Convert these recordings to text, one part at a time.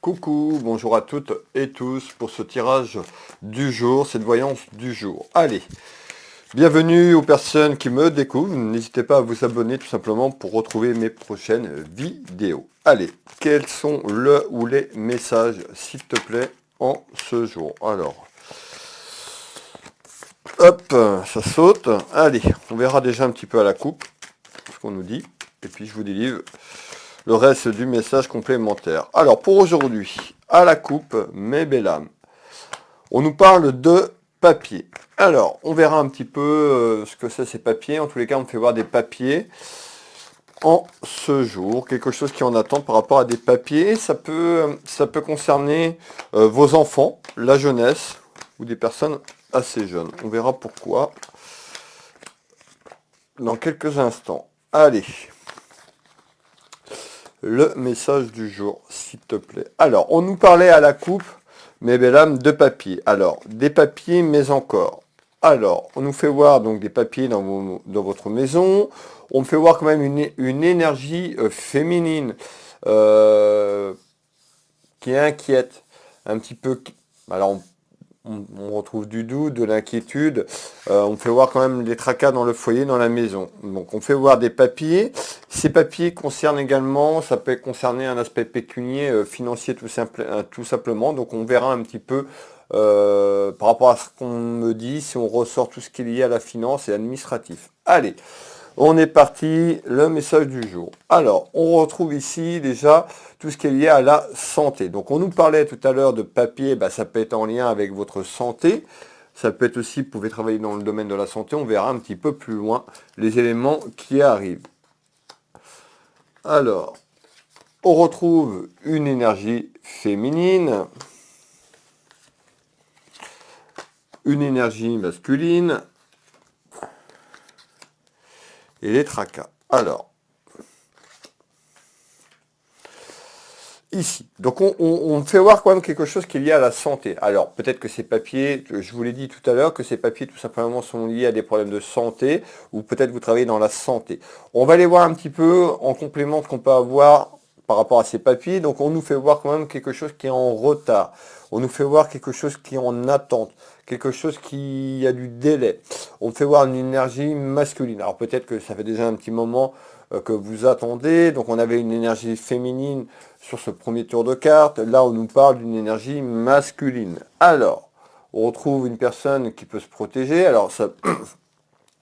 Coucou, bonjour à toutes et tous pour ce tirage du jour, cette voyance du jour. Allez, bienvenue aux personnes qui me découvrent. N'hésitez pas à vous abonner tout simplement pour retrouver mes prochaines vidéos. Allez, quels sont le ou les messages, s'il te plaît, en ce jour? Alors, hop, ça saute. Allez, on verra déjà un petit peu à la coupe ce qu'on nous dit. Et puis je vous délivre le reste du message complémentaire. Alors pour aujourd'hui, à la coupe, mes belles âmes, on nous parle de papier. Alors, on verra un petit peu ce que c'est ces papiers. En tous les cas, on me fait voir des papiers en ce jour. Quelque chose qui en attend par rapport à des papiers. Ça peut concerner vos enfants, la jeunesse ou des personnes assez jeunes. On verra pourquoi dans quelques instants. Allez. Le message du jour, s'il te plaît. Alors, on nous parlait à la coupe, mes belles âmes, de papier. Alors, des papiers, mais encore. Alors, on nous fait voir donc des papiers dans votre maison. On me fait voir quand même une énergie féminine qui inquiète un petit peu. Alors, on retrouve du doute, de l'inquiétude. On fait voir quand même des tracas dans le foyer, dans la maison. Donc on fait voir des papiers. Ces papiers concernent également, ça peut concerner un aspect pécunier, financier tout simplement. Donc on verra un petit peu par rapport à ce qu'on me dit, si on ressort tout ce qui est lié à la finance et administratif. Allez, on est parti, le message du jour. Alors, on retrouve ici déjà tout ce qui est lié à la santé. Donc, on nous parlait tout à l'heure de papier, ça peut être en lien avec votre santé. Ça peut être aussi, vous pouvez travailler dans le domaine de la santé. On verra un petit peu plus loin les éléments qui arrivent. Alors, on retrouve une énergie féminine, une énergie masculine, et les tracas. Alors, ici, donc on fait voir quand même quelque chose qui est lié à la santé. Alors, peut-être que ces papiers, je vous l'ai dit tout à l'heure, que ces papiers tout simplement sont liés à des problèmes de santé, ou peut-être vous travaillez dans la santé. On va aller voir un petit peu en complément ce qu'on peut avoir par rapport à ces papiers. Donc, on nous fait voir quand même quelque chose qui est en retard. On nous fait voir quelque chose qui est en attente, quelque chose qui a du délai. On fait voir une énergie masculine. Alors peut-être que ça fait déjà un petit moment que vous attendez. Donc on avait une énergie féminine sur ce premier tour de cartes. Là, on nous parle d'une énergie masculine. Alors, on retrouve une personne qui peut se protéger. Alors, ça,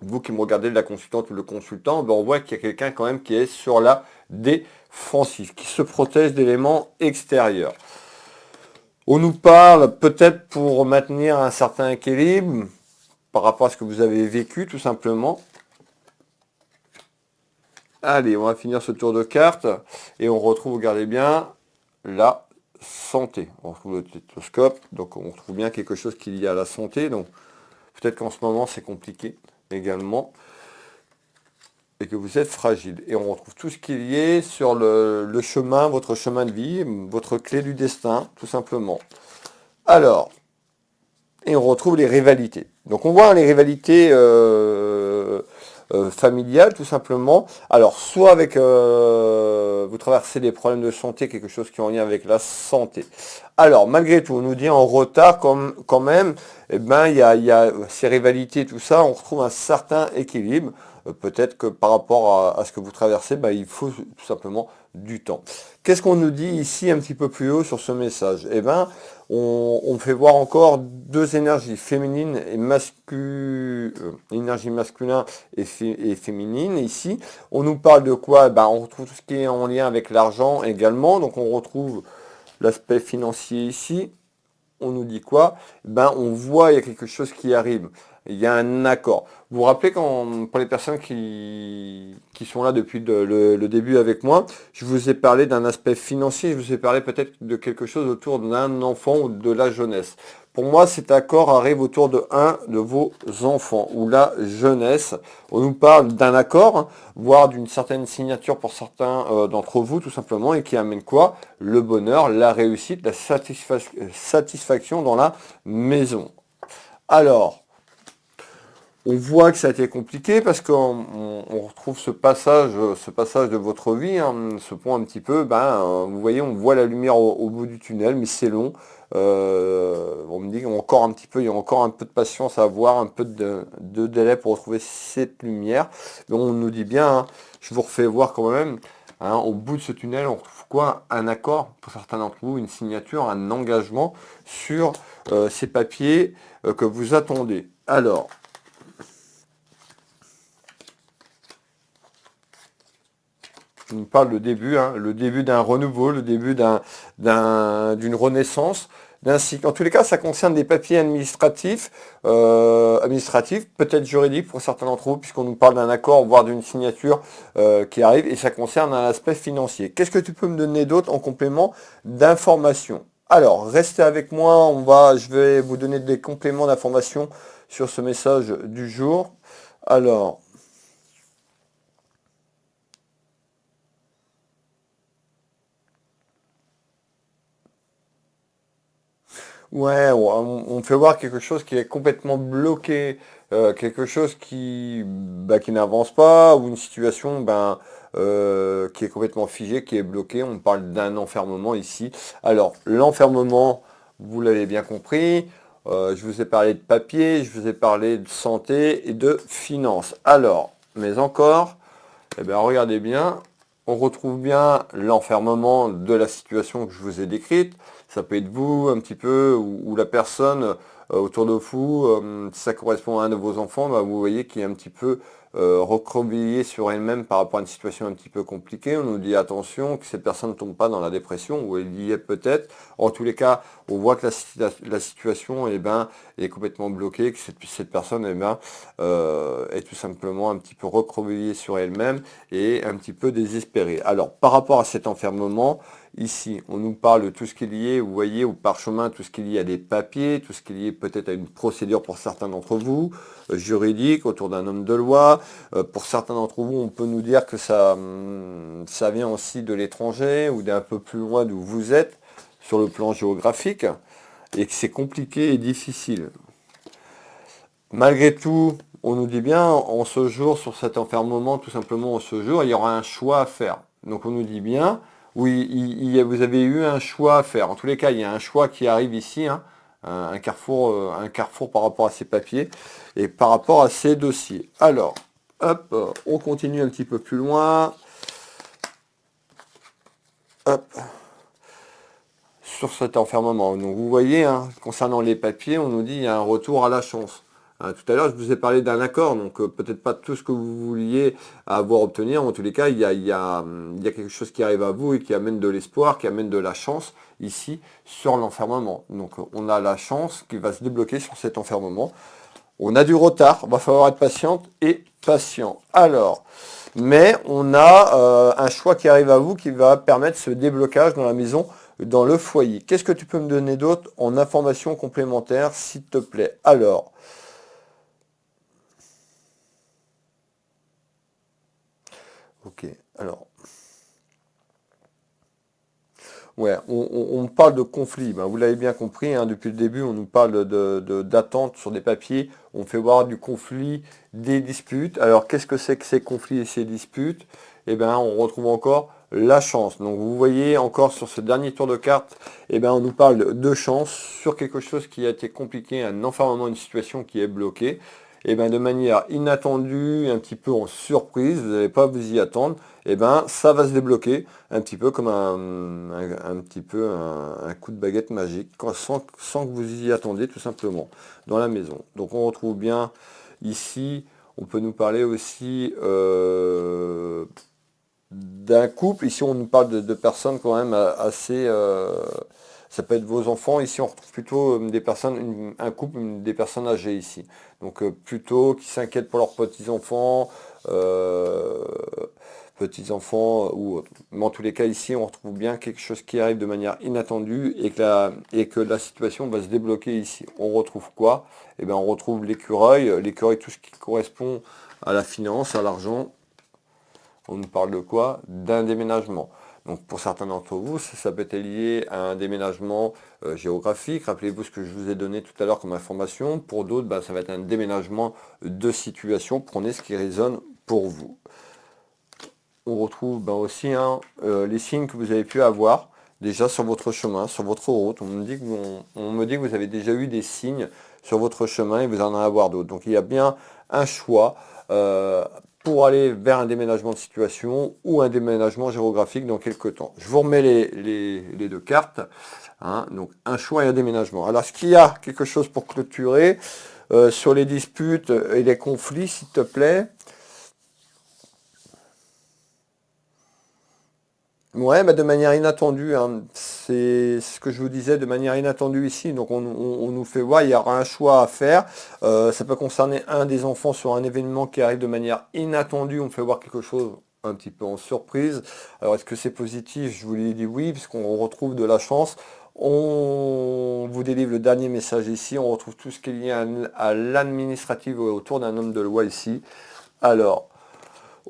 vous qui me regardez, la consultante ou le consultant, on voit qu'il y a quelqu'un quand même qui est sur la défensive, qui se protège d'éléments extérieurs. On nous parle peut-être pour maintenir un certain équilibre par rapport à ce que vous avez vécu tout simplement. Allez, on va finir ce tour de cartes et on retrouve, regardez bien, la santé. On retrouve le stéthoscope, donc on retrouve bien quelque chose qui est lié à la santé. Donc peut-être qu'en ce moment c'est compliqué également et que vous êtes fragile. Et on retrouve tout ce qui est lié sur le chemin, votre chemin de vie, votre clé du destin, tout simplement. Alors, et on retrouve les rivalités. Donc on voit les rivalités familiales tout simplement. Alors soit avec vous traversez des problèmes de santé, quelque chose qui est en lien avec la santé. Alors malgré tout, on nous dit en retard quand même, il y a ces rivalités, tout ça, on retrouve un certain équilibre. Peut-être que par rapport à ce que vous traversez, il faut tout simplement du temps. Qu'est-ce qu'on nous dit ici un petit peu plus haut sur ce message? On fait voir encore deux énergies, féminine et énergie masculine et féminine. Ici, on nous parle de quoi? On retrouve tout ce qui est en lien avec l'argent également. Donc on retrouve l'aspect financier ici. On nous dit quoi? On voit il y a quelque chose qui arrive. Il y a un accord. Vous vous rappelez pour les personnes qui sont là depuis le début avec moi, je vous ai parlé d'un aspect financier, je vous ai parlé peut-être de quelque chose autour d'un enfant ou de la jeunesse. Pour moi, cet accord arrive autour de un de vos enfants ou la jeunesse. On nous parle d'un accord, voire d'une certaine signature pour certains d'entre vous, tout simplement, et qui amène quoi? Le bonheur, la réussite, la satisfaction dans la maison. Alors, On voit que ça a été compliqué parce qu'on retrouve ce passage de votre vie, hein, ce point un petit peu, vous voyez, on voit la lumière au bout du tunnel, mais c'est long. On me dit qu'il y a encore un petit peu, il y a encore un peu de patience à avoir, un peu de délai pour retrouver cette lumière. Donc on nous dit bien, hein, je vous refais voir quand même, hein, au bout de ce tunnel, on retrouve quoi? Un accord, pour certains d'entre vous, une signature, un engagement sur ces papiers que vous attendez. Alors, on parle de début, hein, le début d'un renouveau, le début d'une renaissance, d'un cycle. En tous les cas, ça concerne des papiers administratifs, peut-être juridiques pour certains d'entre vous, puisqu'on nous parle d'un accord, voire d'une signature qui arrive, et ça concerne un aspect financier. Qu'est-ce que tu peux me donner d'autre en complément d'information? Alors, restez avec moi, je vais vous donner des compléments d'information sur ce message du jour. Alors, ouais, on fait voir quelque chose qui est complètement bloqué, quelque chose qui n'avance pas, ou une situation qui est complètement figée, qui est bloquée. On parle d'un enfermement ici. Alors, l'enfermement, vous l'avez bien compris, je vous ai parlé de papier, je vous ai parlé de santé et de finances. Alors, mais encore, eh bien, regardez bien, on retrouve bien l'enfermement de la situation que je vous ai décrite. Ça peut être vous un petit peu ou la personne autour de vous. Si ça correspond à un de vos enfants, vous voyez qu'il est un petit peu recroquevillé sur elle-même par rapport à une situation un petit peu compliquée. On nous dit attention que cette personne ne tombe pas dans la dépression, ou elle y est peut-être. En tous les cas, on voit que la situation est complètement bloquée, que cette personne est tout simplement un petit peu recroquevillée sur elle-même et un petit peu désespérée. Alors, par rapport à cet enfermement, ici, on nous parle de tout ce qui est lié, vous voyez, au parchemin, tout ce qui est lié à des papiers, tout ce qui est lié peut-être à une procédure pour certains d'entre vous, juridique, autour d'un homme de loi. Pour certains d'entre vous, on peut nous dire que ça vient aussi de l'étranger ou d'un peu plus loin d'où vous êtes, sur le plan géographique, et que c'est compliqué et difficile. Malgré tout, on nous dit bien, en ce jour, sur cet enfermement, tout simplement en ce jour, il y aura un choix à faire. Donc on nous dit bien, oui, vous avez eu un choix à faire. En tous les cas, il y a un choix qui arrive ici, hein, un carrefour par rapport à ces papiers et par rapport à ces dossiers. Alors, hop, on continue un petit peu plus loin. Hop, sur cet enfermement. Donc vous voyez, hein, concernant les papiers, on nous dit qu'il y a un retour à la chance. Tout à l'heure, je vous ai parlé d'un accord, donc peut-être pas tout ce que vous vouliez avoir obtenir. En tous les cas, il y a quelque chose qui arrive à vous et qui amène de l'espoir, qui amène de la chance ici sur l'enfermement. Donc on a la chance qui va se débloquer sur cet enfermement. On a du retard, il va falloir être patiente et patient. Alors, mais on a un choix qui arrive à vous qui va permettre ce déblocage dans la maison, dans le foyer. Qu'est-ce que tu peux me donner d'autre en information complémentaire, s'il te plaît? Alors, ok, alors, ouais, on parle de conflit. Vous l'avez bien compris, hein, depuis le début, on nous parle d'attente sur des papiers. On fait voir du conflit, des disputes. Alors, qu'est-ce que c'est que ces conflits et ces disputes? Eh bien, on retrouve encore la chance. Donc, vous voyez encore sur ce dernier tour de carte, eh bien, on nous parle de chance sur quelque chose qui a été compliqué, un enfermement, une situation qui est bloquée. Eh bien, de manière inattendue, un petit peu en surprise, vous n'allez pas vous y attendre, eh bien, ça va se débloquer un petit peu comme un coup de baguette magique, sans que vous y attendiez tout simplement, dans la maison. Donc on retrouve bien ici, on peut nous parler aussi d'un couple. Ici on nous parle de personnes quand même assez... ça peut être vos enfants. Ici on retrouve plutôt des personnes, un couple, des personnes âgées ici. Donc plutôt qui s'inquiètent pour leurs petits-enfants. Petits-enfants ou autres. Mais en tous les cas, ici, on retrouve bien quelque chose qui arrive de manière inattendue et que la situation va se débloquer ici. On retrouve quoi? Eh bien, on retrouve l'écureuil, tout ce qui correspond à la finance, à l'argent. On nous parle de quoi? D'un déménagement. Donc pour certains d'entre vous, ça peut être lié à un déménagement géographique. Rappelez-vous ce que je vous ai donné tout à l'heure comme information. Pour d'autres, ça va être un déménagement de situation. Prenez ce qui résonne pour vous. On retrouve aussi les signes que vous avez pu avoir déjà sur votre chemin, sur votre route. On me dit que vous avez déjà eu des signes sur votre chemin et vous en allez avoir d'autres. Donc il y a bien un choix pour aller vers un déménagement de situation ou un déménagement géographique dans quelques temps. Je vous remets les deux cartes. Donc un choix et un déménagement. Alors est-ce qu'il y a quelque chose pour clôturer sur les disputes et les conflits, s'il te plaît? Ouais, de manière inattendue, c'est ce que je vous disais, de manière inattendue ici. Donc on nous fait voir, il y aura un choix à faire. Ça peut concerner un des enfants sur un événement qui arrive de manière inattendue. On me fait voir quelque chose un petit peu en surprise. Alors est-ce que c'est positif? Je vous l'ai dit oui, puisqu'on retrouve de la chance. On vous délivre le dernier message ici. On retrouve tout ce qui est lié à l'administratif autour d'un homme de loi ici. Alors.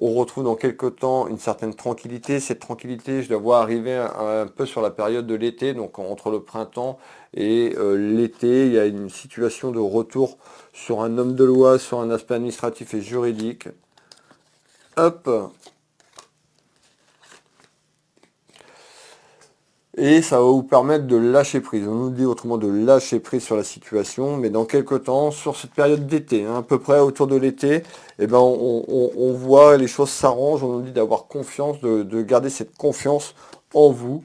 On retrouve dans quelques temps une certaine tranquillité. Cette tranquillité, je la vois arriver un peu sur la période de l'été, donc entre le printemps et l'été, il y a une situation de retour sur un homme de loi, sur un aspect administratif et juridique. Hop. Et ça va vous permettre de lâcher prise. On nous dit autrement de lâcher prise sur la situation, mais dans quelques temps, sur cette période d'été, à peu près autour de l'été, on voit les choses s'arrangent. On nous dit d'avoir confiance, de garder cette confiance en vous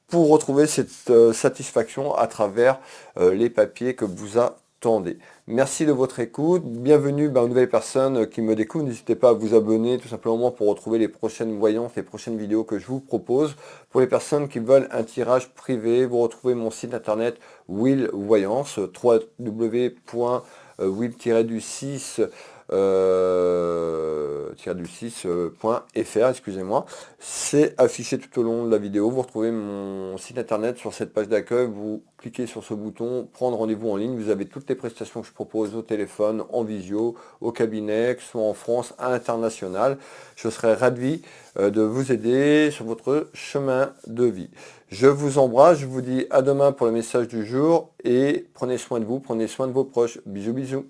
pour retrouver cette satisfaction à travers les papiers que vous attendez. Merci de votre écoute. Bienvenue aux nouvelles personnes qui me découvrent. N'hésitez pas à vous abonner tout simplement pour retrouver les prochaines voyances, les prochaines vidéos que je vous propose. Pour les personnes qui veulent un tirage privé, vous retrouvez mon site internet Will Voyance, www.will-du6 6.fr, excusez-moi. C'est affiché tout au long de la vidéo. Vous retrouvez mon site internet sur cette page d'accueil. Vous cliquez sur ce bouton, prendre rendez-vous en ligne. Vous avez toutes les prestations que je propose au téléphone, en visio, au cabinet, que ce soit en France, à l'international. Je serai ravi de vous aider sur votre chemin de vie. Je vous embrasse, je vous dis à demain pour le message du jour et prenez soin de vous, prenez soin de vos proches. Bisous, bisous.